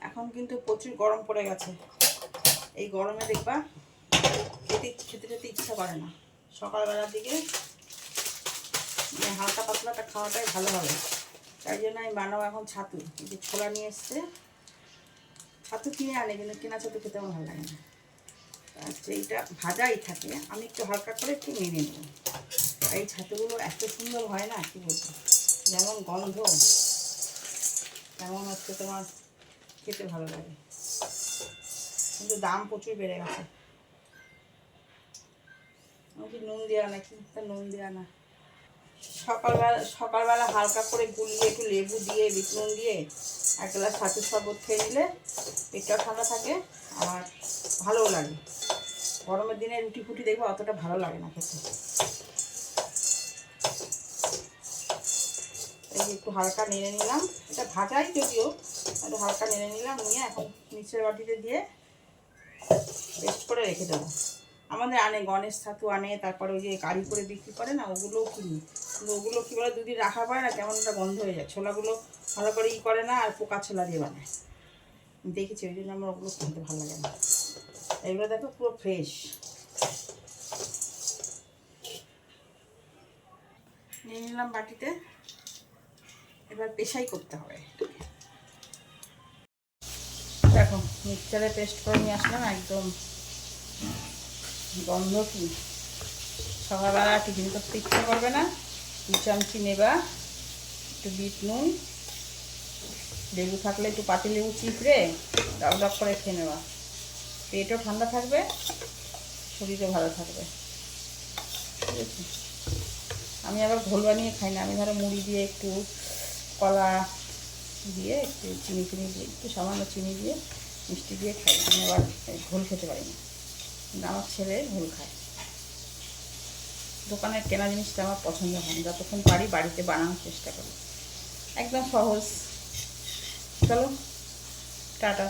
এখন কিন্তু প্রচুর গরম পড়ে গেছে। এই গরমে দেখবা খেতে খেতে ইচ্ছা করে না। সকালবেলার দিকে হালকা পাতলাটা খাওয়াটাই ভালো হবে। তাই জন্য আমি বানাবো এখন ছাতু। এই যে ছোলা নিয়ে এসছে, ছাতু কিনে আনে, কিন্তু কেনা ছাতু খেতে আমার ভালো লাগে না। আচ্ছা, এইটা ভাজাই থাকে, আমি একটু হালকা করে একটু নেড়ে নেব। এই ছাতুগুলো এত সুন্দর হয় না, কি বলবো, যেমন গন্ধ তেমন হচ্ছে তোমার খেতে ভালো লাগে। কিন্তু দাম প্রচুর বেড়ে গেছে। আমাকে নুন দেওয়া নাকি, নুন দেওয়া না। সকালবেলা হালকা করে গুলিয়ে একটু লেবু দিয়ে বিট নুন দিয়ে এক গ্লাস ছাতুর শরবত খেয়ে নিলে পেটটাও ঠান্ডা থাকে আর ভালোও লাগে। গরমের দিনে রুটি ফুটি দেখবো অতটা ভালো লাগে না খেতে। এই একটু হালকা নেড়ে নিলাম, এটা ভাজাই যদিও, একটু হালকা নেড়ে নিলাম, নিয়ে এখন মিক্সির বাটিতে দিয়ে পেস্ট করে রেখে দেবো। আমাদের আনে গণেশ ছাতু আনে, তারপরে ওই যে গাড়ি করে বিক্রি করে না, ওগুলোও কিনি। কিন্তু ওগুলো কী বলে, দুদিন রাখার পরে না কেমন একটা গন্ধ হয়ে যায়। ছোলাগুলো ভালো করে করে না, আর পোকা ছোলা দিয়ে বানায় দেখেছি, ওই জন্য আমার ওগুলো খেতে ভালো লাগে না। এগুলো দেখো পুরো ফ্রেশ। নিয়ে নিলাম বাটিতে, এবার পেশাই করতে হবে। দেখো মিক্সচারে পেস্ট করে নিয়ে আসলাম, একদম গন্ধ কি! সকালবেলা টিফিন করতে ইচ্ছে করবে না, 2 চামচি নেবা, একটু বিট নুন, লেবু থাকলে একটু পাতি লেবু চিপড়ে ডাব ডাব করে খেয়ে নেওয়া। পেটও ঠান্ডা থাকবে, শরীরও ভালো থাকবে। ঠিক আছে, আমি আবার ঘোল বানিয়ে খাই না। আমি ধরো মুড়ি দিয়ে একটু কলা দিয়ে একটু চিনি দিয়ে একটু সামান্য চিনি দিয়ে মিষ্টি দিয়ে খাই। আমি আবার ঘোল খেতে পারি না, কিন্তু আমার ছেলে ঘোল খায়। দোকানের কেনা জিনিসটা আমার পছন্দ হয় না, যতক্ষণ পারি বাড়িতে বানানোর চেষ্টা করি। একদম সহজ। চলো টাটা।